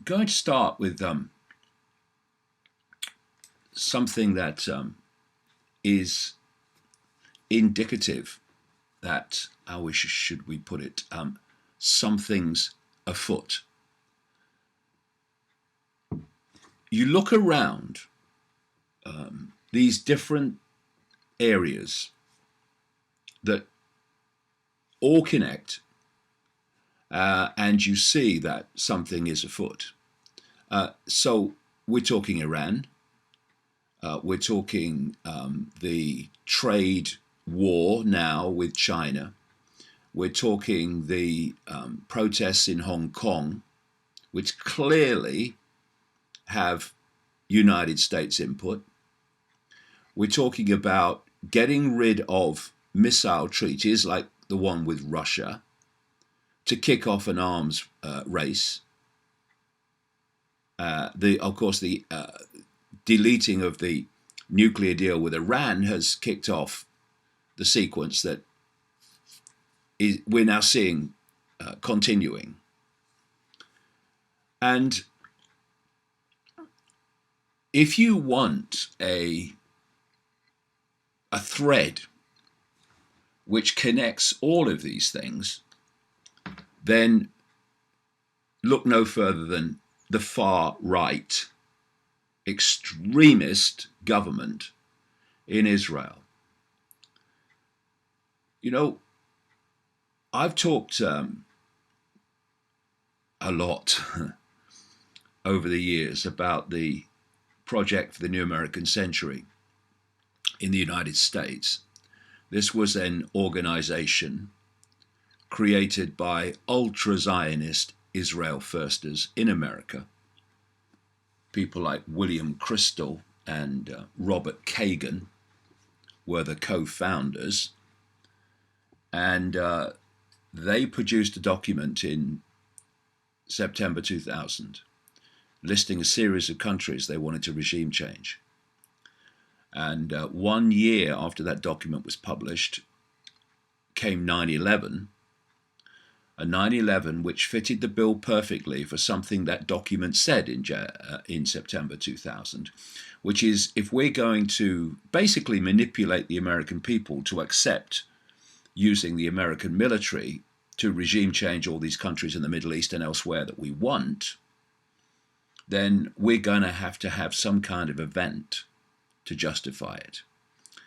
going to start with something that is indicative that, how should we put it, something's afoot. You look around these different areas that all connect, and you see that something is afoot. So we're talking Iran, we're talking the trade war now with China, we're talking the protests in Hong Kong, which clearly have United States input. We're talking about getting rid of missile treaties like the one with Russia to kick off an arms race. Of course, the deleting of the nuclear deal with Iran has kicked off the sequence that we're now seeing continuing. And if you want a thread which connects all of these things, then look no further than the far right extremist government in Israel. You know, I've talked a lot over the years about the Project for the New American Century in the United States. This was an organization created by ultra-Zionist Israel Firsters in America. People like William Crystal and Robert Kagan were the co-founders, and they produced a document in September 2000 listing a series of countries they wanted to regime change. And 1 year after that document was published came 9/11, a 9/11 which fitted the bill perfectly for something that document said in September 2000, which is, if we're going to basically manipulate the American people to accept using the American military to regime change all these countries in the Middle East and elsewhere that we want, then we're going to have some kind of event to justify it.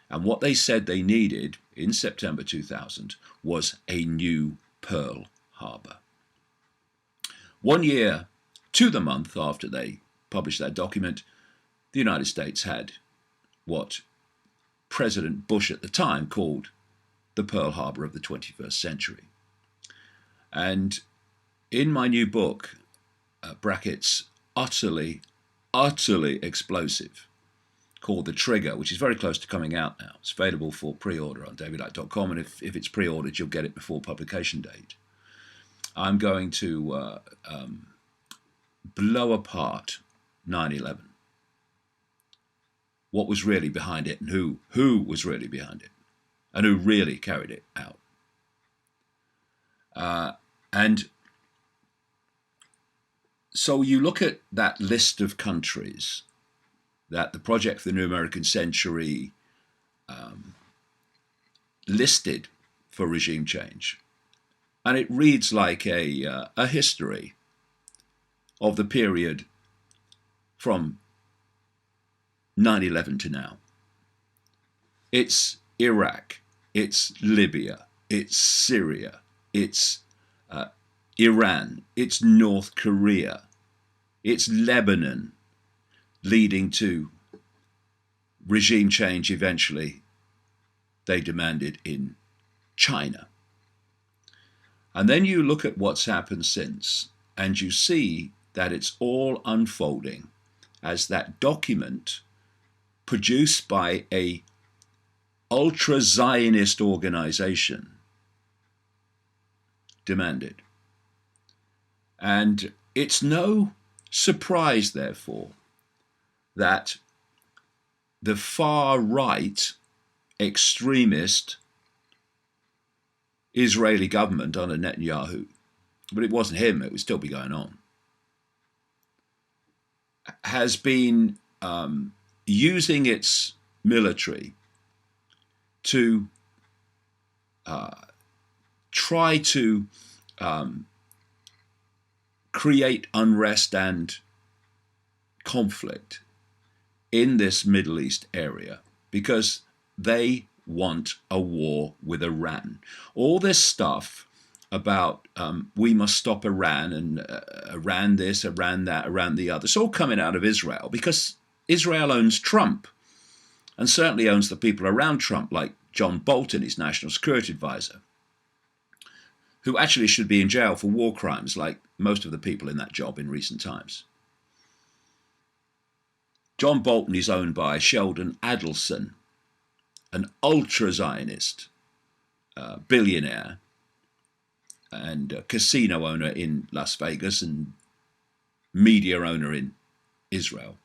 And what they said they needed in September 2000 was a new Pearl Harbor. 1 year to the month after they published that document, the United States had what President Bush at the time called the Pearl Harbor of the 21st century. And in my new book, brackets, utterly explosive, called The Trigger, which is very close to coming out now. It's available for pre-order on davidicke.com, and if it's pre-ordered, you'll get it before publication date. I'm going to blow apart 9/11. What was really behind it, and who was really behind it, and who really carried it out. And so you look at that list of countries that the Project for the New American Century listed for regime change, and it reads like a history of the period from 9/11 to now. It's Iraq, it's Libya, it's Syria, it's Iran, it's North Korea, it's Lebanon, leading to regime change eventually they demanded in China. And then you look at what's happened since, and you see that it's all unfolding as that document produced by a ultra-Zionist organization demanded. And it's no surprise, therefore, that the far-right extremist Israeli government under Netanyahu, but it wasn't him, it would still be going on, has been using its military to try to create unrest and conflict in this Middle East area because they want a war with Iran. All this stuff about we must stop Iran and Iran this, Iran that, Iran the other, it's all coming out of Israel because Israel owns Trump and certainly owns the people around Trump, like John Bolton, his national security advisor, who actually should be in jail for war crimes like most of the people in that job in recent times. John Bolton is owned by Sheldon Adelson, an ultra-Zionist billionaire and casino owner in Las Vegas and media owner in Israel.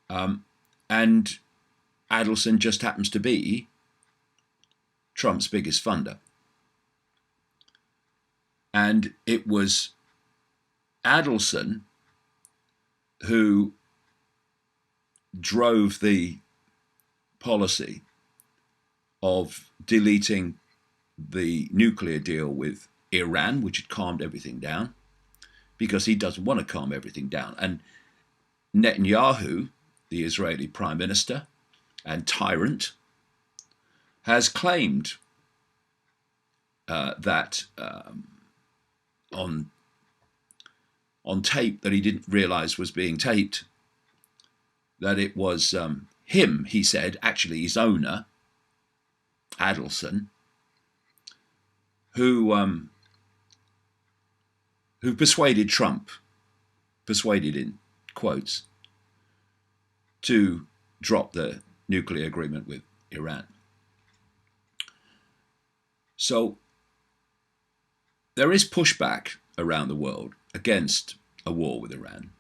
And Adelson just happens to be Trump's biggest funder. And it was Adelson who drove the policy of deleting the nuclear deal with Iran, which had calmed everything down, because he doesn't want to calm everything down. And Netanyahu, the Israeli prime minister and tyrant, has claimed that on tape that he didn't realize was being taped, that it was him, he said, actually his owner, Adelson, who persuaded Trump, persuaded in quotes, to drop the nuclear agreement with Iran. So there is pushback around the world against a war with Iran,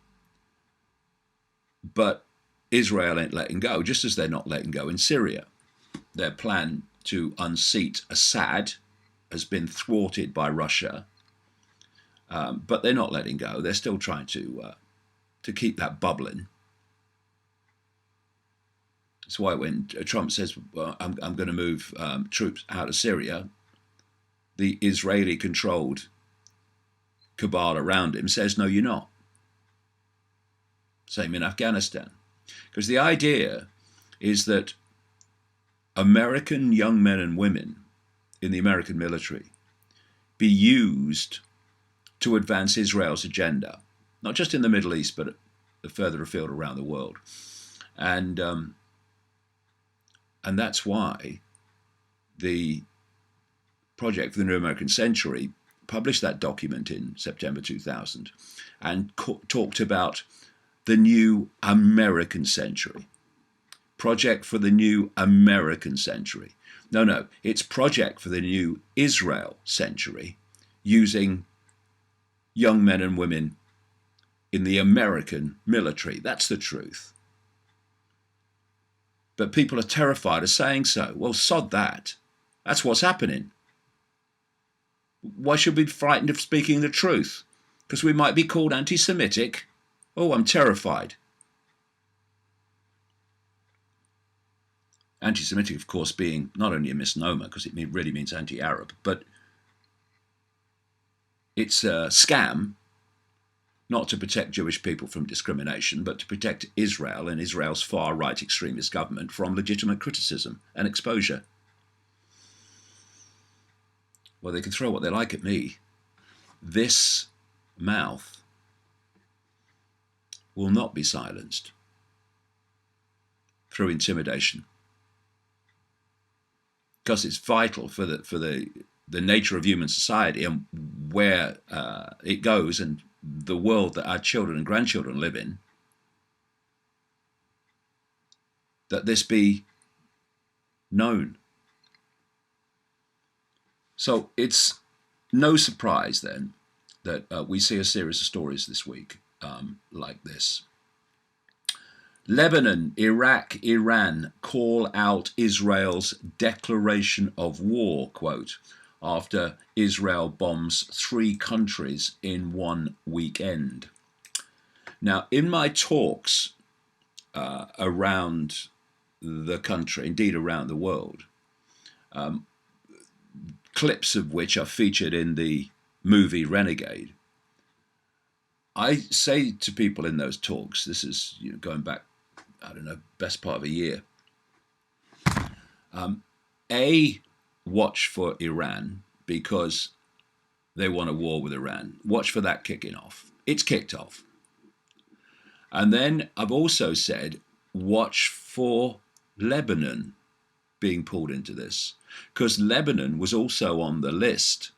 but Israel ain't letting go, just as they're not letting go in Syria. Their plan to unseat Assad has been thwarted by Russia, but they're not letting go. They're still trying to keep that bubbling. That's why when Trump says, well, I'm going to move troops out of Syria, the Israeli-controlled cabal around him says, no, you're not. Same in Afghanistan. Because the idea is that American young men and women in the American military be used to advance Israel's agenda, not just in the Middle East, but further afield around the world. And that's why the Project for the New American Century published that document in September 2000 and talked about the new American century. Project for the new American century. No, it's Project for the new Israel century, using young men and women in the American military. That's the truth. But people are terrified of saying so. Well, sod that. That's what's happening. Why should we be frightened of speaking the truth? Because we might be called anti-Semitic? Oh, I'm terrified. Anti-Semitic, of course, being not only a misnomer, because it really means anti-Arab, but it's a scam, not to protect Jewish people from discrimination, but to protect Israel and Israel's far-right extremist government from legitimate criticism and exposure. Well, they can throw what they like at me. This mouth will not be silenced through intimidation, because it's vital for the nature of human society and where it goes and the world that our children and grandchildren live in, that this be known. So it's no surprise then that we see a series of stories this week like this. Lebanon, Iraq, Iran call out Israel's declaration of war, quote, after Israel bombs 3 countries in one weekend. Now, in my talks around the country, indeed around the world, clips of which are featured in the movie Renegade, I say to people in those talks, this is going back, I don't know, best part of a year, watch for Iran because they want a war with Iran. Watch for that kicking off. It's kicked off. And then I've also said, watch for Lebanon being pulled into this, because Lebanon was also on the list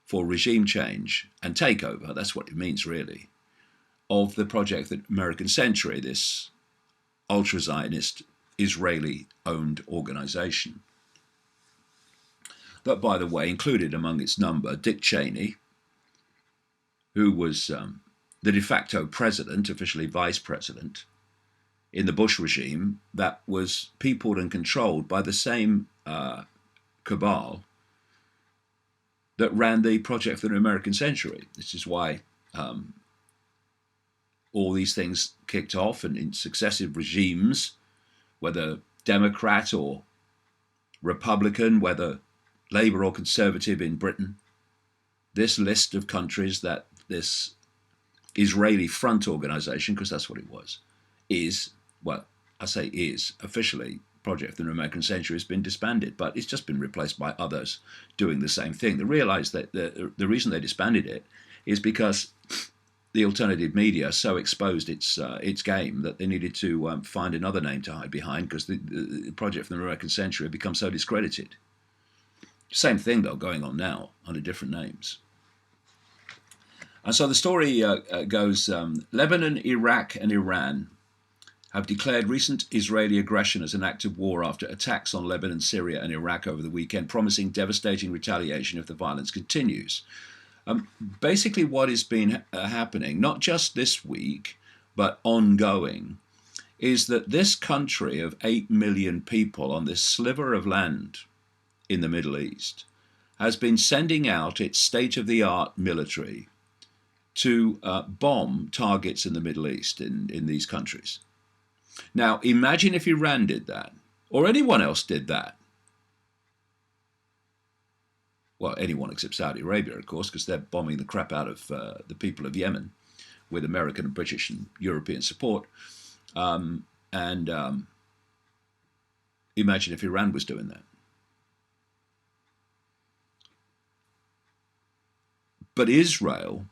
for regime change and takeover, that's what it means really, of the Project the American Century, this ultra-Zionist Israeli-owned organization. That, by the way, included among its number Dick Cheney, who was the de facto president, officially vice president, in the Bush regime that was peopled and controlled by the same cabal that ran the Project for the American Century. This is why all these things kicked off, and in successive regimes, whether Democrat or Republican, whether Labour or Conservative in Britain, this list of countries that this Israeli Front organization, because that's what it was, is, well, I say is, officially, Project for the American Century has been disbanded, but it's just been replaced by others doing the same thing. They realized that the reason they disbanded it is because the alternative media so exposed its game that they needed to find another name to hide behind, because the Project for the American Century had become so discredited. Same thing, though, going on now under different names. And so the story goes, Lebanon, Iraq, and Iran have declared recent Israeli aggression as an act of war after attacks on Lebanon, Syria, and Iraq over the weekend, promising devastating retaliation if the violence continues. Basically, what has been happening, not just this week, but ongoing, is that this country of 8 million people on this sliver of land in the Middle East has been sending out its state-of-the-art military to bomb targets in the Middle East, in these countries. Now, imagine if Iran did that, or anyone else did that. Well, anyone except Saudi Arabia, of course, because they're bombing the crap out of the people of Yemen with American and British and European support. Imagine if Iran was doing that. But Israel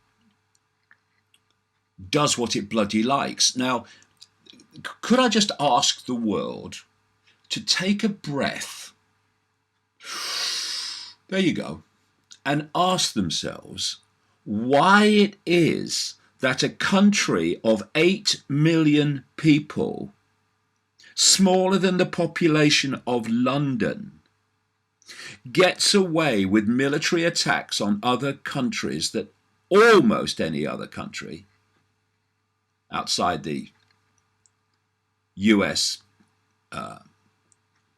does what it bloody likes. Now, could I just ask the world to take a breath, there you go, and ask themselves why it is that a country of 8 million people, smaller than the population of London, gets away with military attacks on other countries that almost any other country outside the US,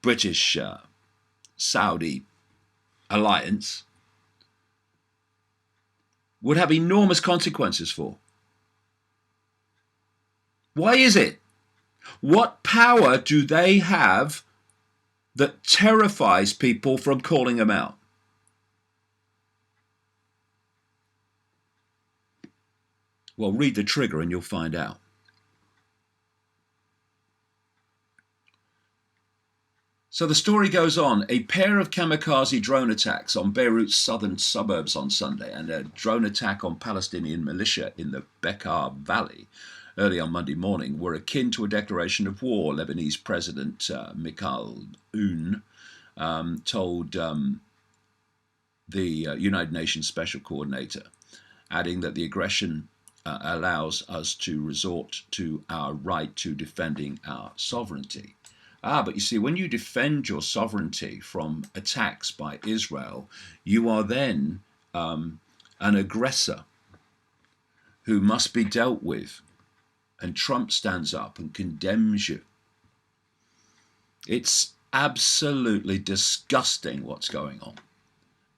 British, Saudi alliance would have enormous consequences for. Why is it? What power do they have that terrifies people from calling them out? Well, read the trigger and you'll find out. So the story goes on. A pair of kamikaze drone attacks on Beirut's southern suburbs on Sunday and a drone attack on Palestinian militia in the Bekaa Valley early on Monday morning were akin to a declaration of war, Lebanese President Michal Aoun told the United Nations Special Coordinator, adding that the aggression allows us to resort to our right to defending our sovereignty. But you see, when you defend your sovereignty from attacks by Israel, you are then an aggressor who must be dealt with. And Trump stands up and condemns you. It's absolutely disgusting what's going on.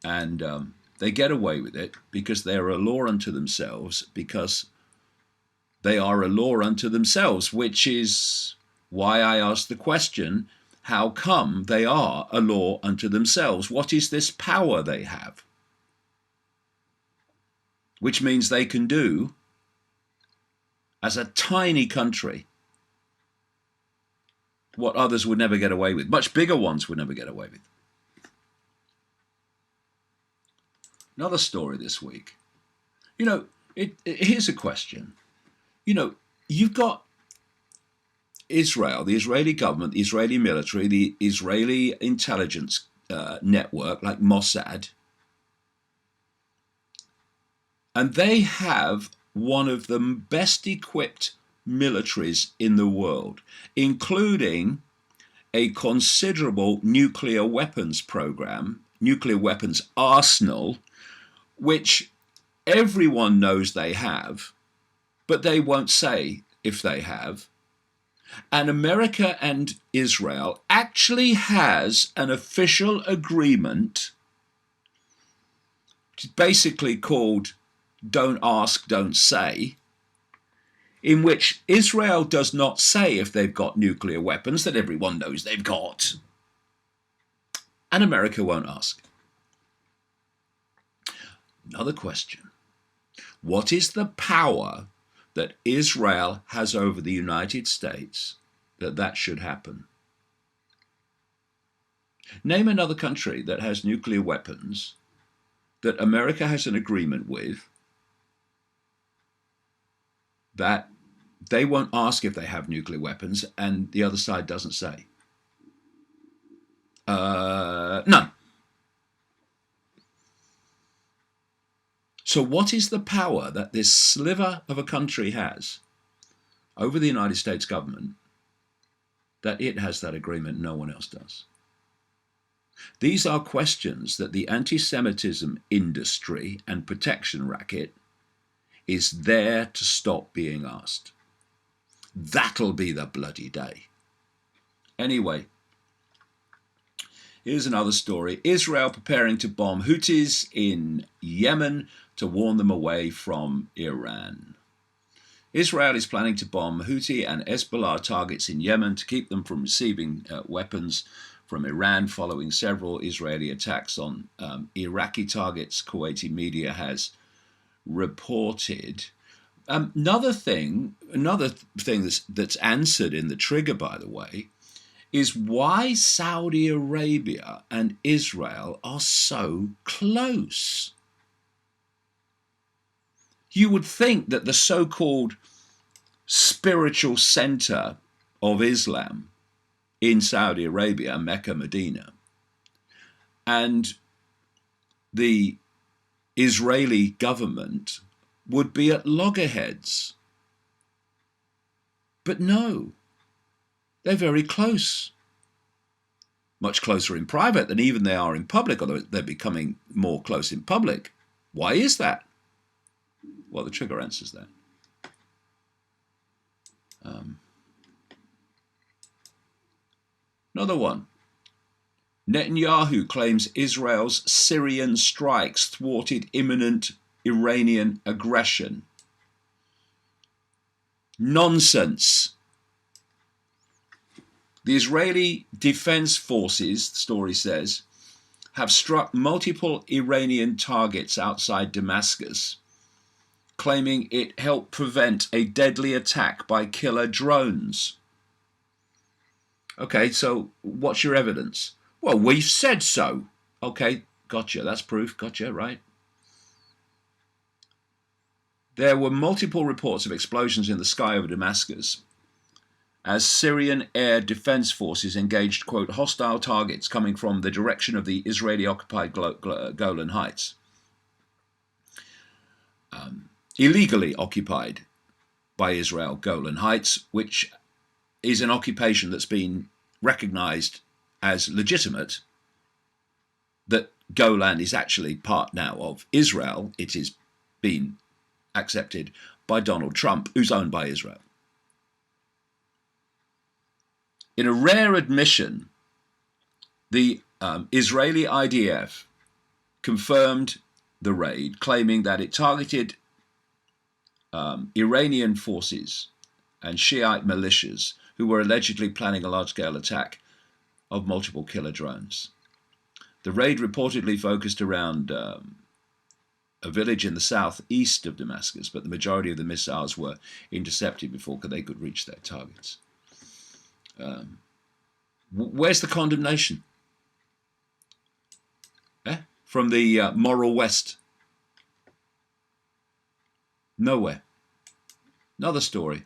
And they get away with it because they're a law unto themselves, because They are a law unto themselves, which is why I asked the question, how come they are a law unto themselves? What is this power they have? Which means they can do, as a tiny country, what others would never get away with. Much bigger ones would never get away with. Another story this week. Here's a question. You've got Israel, the Israeli government, the Israeli military, the Israeli intelligence network like Mossad, and they have one of the best equipped militaries in the world, including a considerable nuclear weapons program, nuclear weapons arsenal, which everyone knows they have, but they won't say if they have. And America and Israel actually has an official agreement, which is basically called Don't Ask, Don't Say, in which Israel does not say if they've got nuclear weapons that everyone knows they've got, and America won't ask. Another question. What is the power that Israel has over the United States that should happen? Name another country that has nuclear weapons that America has an agreement with that they won't ask if they have nuclear weapons and the other side doesn't say. None. So what is the power that this sliver of a country has over the United States government that it has that agreement no one else does? These are questions that the anti-Semitism industry and protection racket is there to stop being asked. That'll be the bloody day. Anyway, here's another story. Israel preparing to bomb Houthis in Yemen to warn them away from Iran. Israel is planning to bomb Houthi and Hezbollah targets in Yemen to keep them from receiving weapons from Iran following several Israeli attacks on Iraqi targets, Kuwaiti media has reported. Another thing that's answered in the trigger, by the way, is why Saudi Arabia and Israel are so close. You would think that the so-called spiritual center of Islam in Saudi Arabia, Mecca, Medina, and the Israeli government would be at loggerheads. But no, they're very close. Much closer in private than even they are in public, although they're becoming more close in public. Why is that? Well, the trigger answers that. Another one. Netanyahu claims Israel's Syrian strikes thwarted imminent Iranian aggression. Nonsense. The Israeli Defense Forces, the story says, have struck multiple Iranian targets outside Damascus, claiming it helped prevent a deadly attack by killer drones. Okay, so what's your evidence? Well, we've said so. Okay, gotcha, that's proof, gotcha, right? There were multiple reports of explosions in the sky over Damascus as Syrian air defense forces engaged, quote, hostile targets coming from the direction of the Israeli-occupied Golan Heights. Illegally occupied by Israel Golan Heights, which is an occupation that's been recognized as legitimate, that Golan is actually part now of Israel. It has been accepted by Donald Trump, who's owned by Israel. In a rare admission, the Israeli IDF confirmed the raid, claiming that it targeted Iranian forces and Shiite militias who were allegedly planning a large-scale attack of multiple killer drones. The raid reportedly focused around a village in the southeast of Damascus, but the majority of the missiles were intercepted before they could reach their targets. Where's the condemnation? From the moral West? Nowhere. Another story.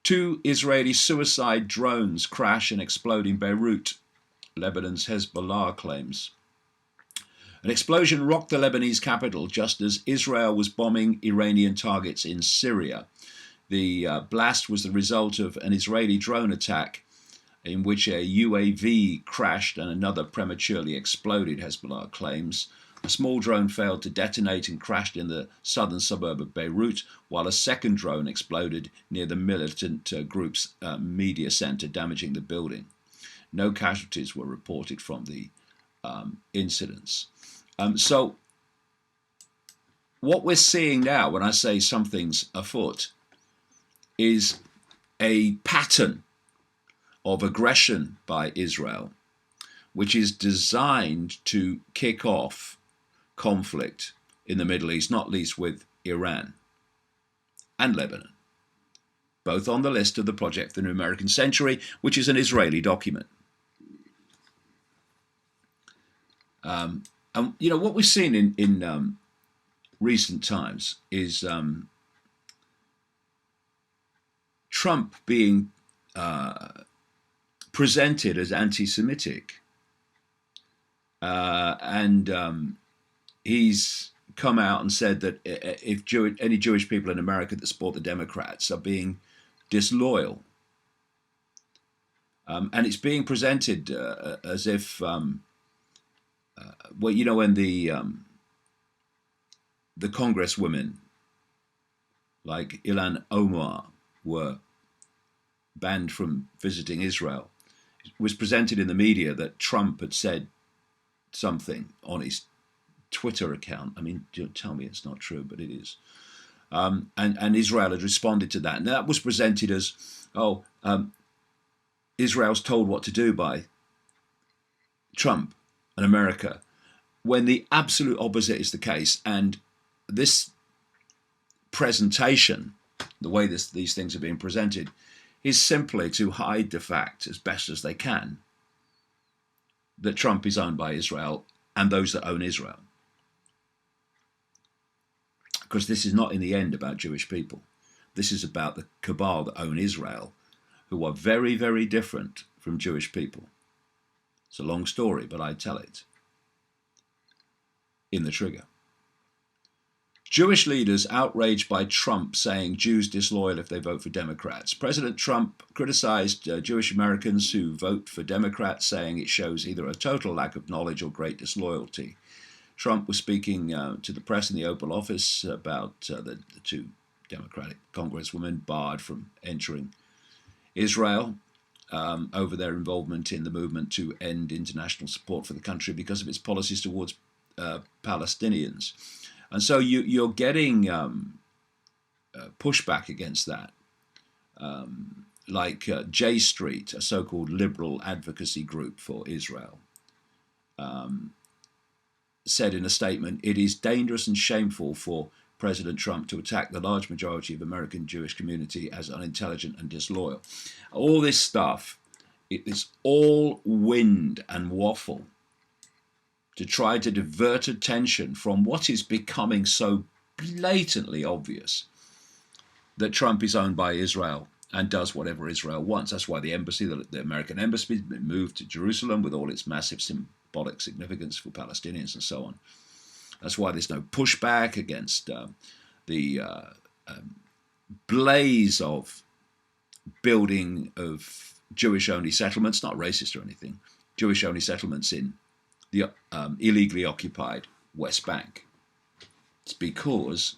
2 Israeli suicide drones crash and explode in Beirut, Lebanon's Hezbollah claims. An explosion rocked the Lebanese capital just as Israel was bombing Iranian targets in Syria. The blast was the result of an Israeli drone attack in which a UAV crashed and another prematurely exploded, Hezbollah claims. A small drone failed to detonate and crashed in the southern suburb of Beirut, while a second drone exploded near the militant group's media center, damaging the building. No casualties were reported from the incidents. So what we're seeing now, when I say something's afoot, is a pattern of aggression by Israel, which is designed to kick off conflict in the Middle East, not least with Iran and Lebanon, both on the list of the Project for the New American Century, which is an Israeli document. And you know what we've seen in recent times is Trump being presented as anti-Semitic, and he's come out and said that if any Jewish people in America that support the Democrats are being disloyal, and it's being presented as if, well, you know, when the congresswomen like Ilhan Omar were banned from visiting Israel, it was presented in the media that Trump had said something on his Twitter account. I mean, don't tell me it's not true, but it is. And Israel had responded to that. And that was presented as, Israel's told what to do by Trump and America, when the absolute opposite is the case. And this presentation, the way these things are being presented, is simply to hide the fact as best as they can that Trump is owned by Israel and those that own Israel. Because this is not in the end about Jewish people. This is about the cabal that own Israel, who are very, very different from Jewish people. It's a long story, but I tell it in the trigger. Jewish leaders outraged by Trump saying Jews disloyal if they vote for Democrats. President Trump criticized Jewish Americans who vote for Democrats, saying it shows either a total lack of knowledge or great disloyalty. Trump was speaking to the press in the Oval Office about the 2 Democratic congresswomen barred from entering Israel over their involvement in the movement to end international support for the country because of its policies towards Palestinians. And so you're getting pushback against that. Like J Street, a so-called liberal advocacy group for Israel, said in a statement, "It is dangerous and shameful for President Trump to attack the large majority of American Jewish community as unintelligent and disloyal." All this stuff, it's all wind and waffle to try to divert attention from what is becoming so blatantly obvious, that Trump is owned by Israel and does whatever Israel wants. That's why the American embassy, has been moved to Jerusalem with all its massive symbolic significance for Palestinians and so on. That's why there's no pushback against the blaze of building of Jewish-only settlements, not racist or anything, Jewish-only settlements in the illegally occupied West Bank. It's because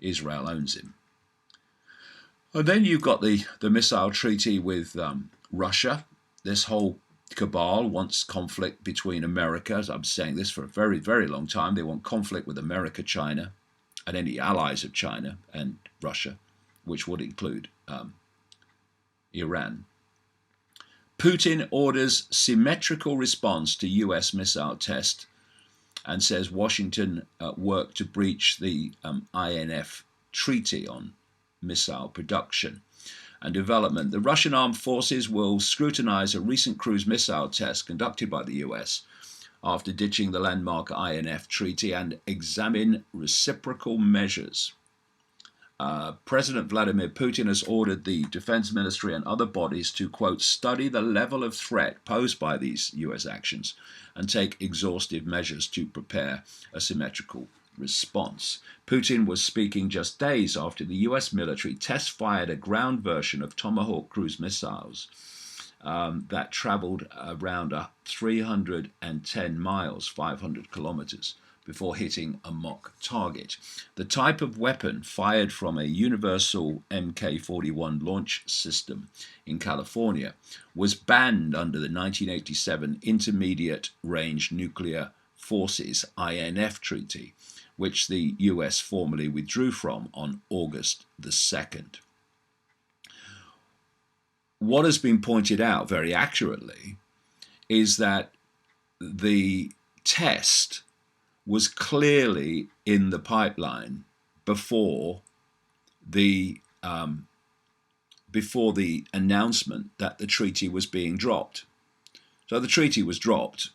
Israel owns him. And then you've got the missile treaty with Russia. This whole cabal wants conflict between America. I'm saying this for a very, very long time. They want conflict with America, China, and any allies of China and Russia, which would include Iran. Putin orders symmetrical response to US missile test and says Washington worked to breach the INF Treaty on Missile Production and Development. The Russian armed forces will scrutinize a recent cruise missile test conducted by the US after ditching the landmark INF Treaty and examine reciprocal measures. President Vladimir Putin has ordered the Defense Ministry and other bodies to, quote, study the level of threat posed by these US actions and take exhaustive measures to prepare a symmetrical response. Putin was speaking just days after the US military test-fired a ground version of Tomahawk cruise missiles that traveled around 310 miles, 500 kilometers, before hitting a mock target. The type of weapon fired from a universal Mk-41 launch system in California was banned under the 1987 Intermediate Range Nuclear Forces INF Treaty, which the US formally withdrew from on August the 2nd. What has been pointed out very accurately is that the test was clearly in the pipeline before the announcement that the treaty was being dropped. So the treaty was dropped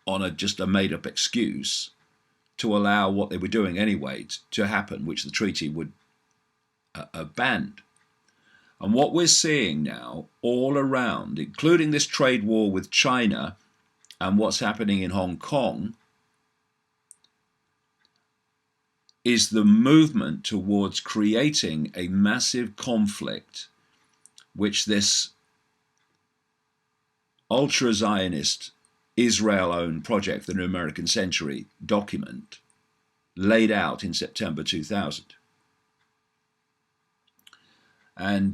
on just a made-up excuse to allow what they were doing anyway to happen, which the treaty would banned. And what we're seeing now all around, including this trade war with China and what's happening in Hong Kong, is the movement towards creating a massive conflict, which this ultra-Zionist, Israel-owned Project for the New American Century document laid out in September 2000. And,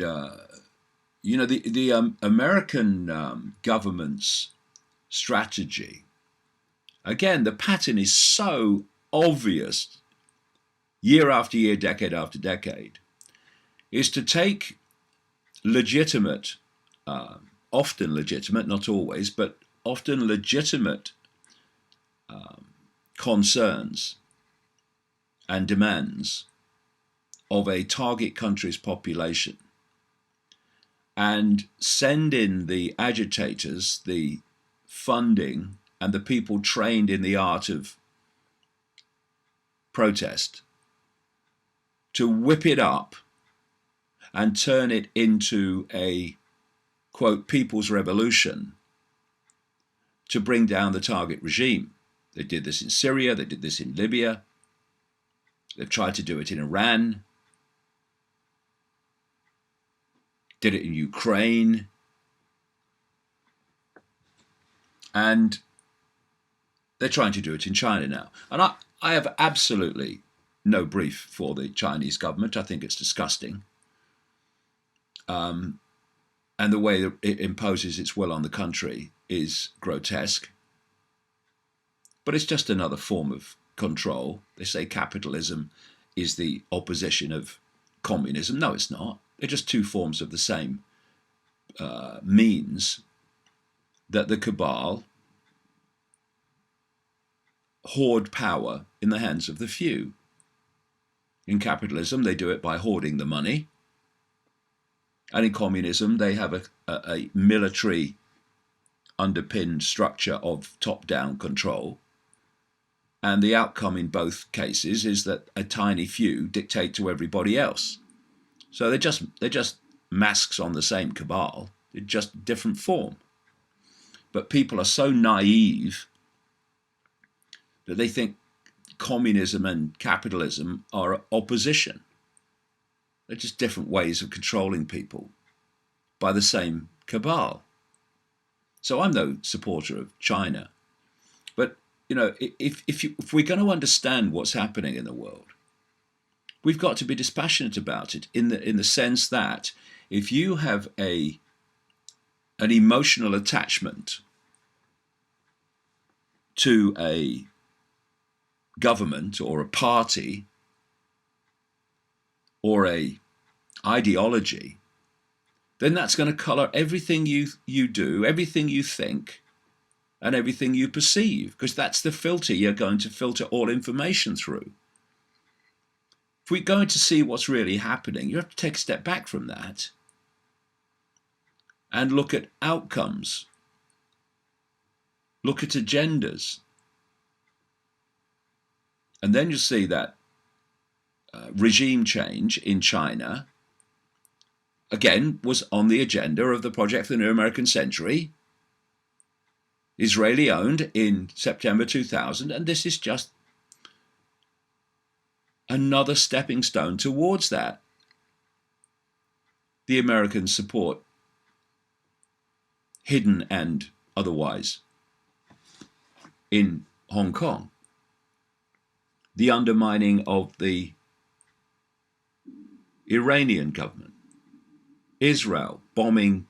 the American government's strategy, again, the pattern is so obvious year after year, decade after decade, is to take legitimate, often legitimate, not always, but often legitimate concerns and demands of a target country's population and send in the agitators, the funding, and the people trained in the art of protest to whip it up and turn it into a, quote, people's revolution to bring down the target regime. They did this in Syria, they did this in Libya, they've tried to do it in Iran, did it in Ukraine, and they're trying to do it in China now. And I have absolutely no brief for the Chinese government. I think it's disgusting. And the way that it imposes its will on the country is grotesque. But it's just another form of control. They say capitalism is the opposition of communism. No, it's not. They're just two forms of the same means that the cabal hoard power in the hands of the few. In capitalism, they do it by hoarding the money. And in communism, they have a military underpinned structure of top-down control. And the outcome in both cases is that a tiny few dictate to everybody else. So they're just masks on the same cabal, it's just different form. But people are so naive that they think communism and capitalism are opposition. They're just different ways of controlling people by the same cabal. So I'm no supporter of China. But, if we're going to understand what's happening in the world, we've got to be dispassionate about it in the sense that if you have an emotional attachment to a government or a party or a ideology, then that's going to color everything you do, everything you think, and everything you perceive, because that's the filter you're going to filter all information through. If we're going to see what's really happening, you have to take a step back from that and look at outcomes, look at agendas. And then you'll see that regime change in China, again, was on the agenda of the Project for the New American Century, Israeli owned, in September 2000, and this is just another stepping stone towards that. The American support, hidden and otherwise, in Hong Kong, the undermining of the Iranian government, Israel bombing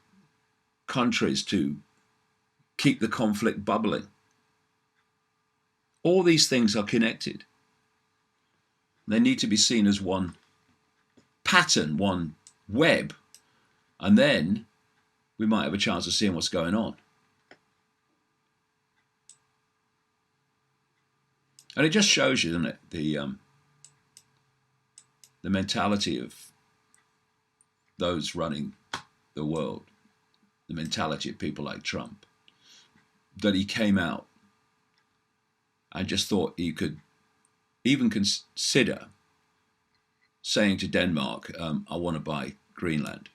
countries to keep the conflict bubbling. All these things are connected. They need to be seen as one pattern, one web, and then we might have a chance of seeing what's going on. And it just shows you, doesn't it, the mentality of those running the world, the mentality of people like Trump, that he came out and just thought he could even consider saying to Denmark, I want to buy Greenland.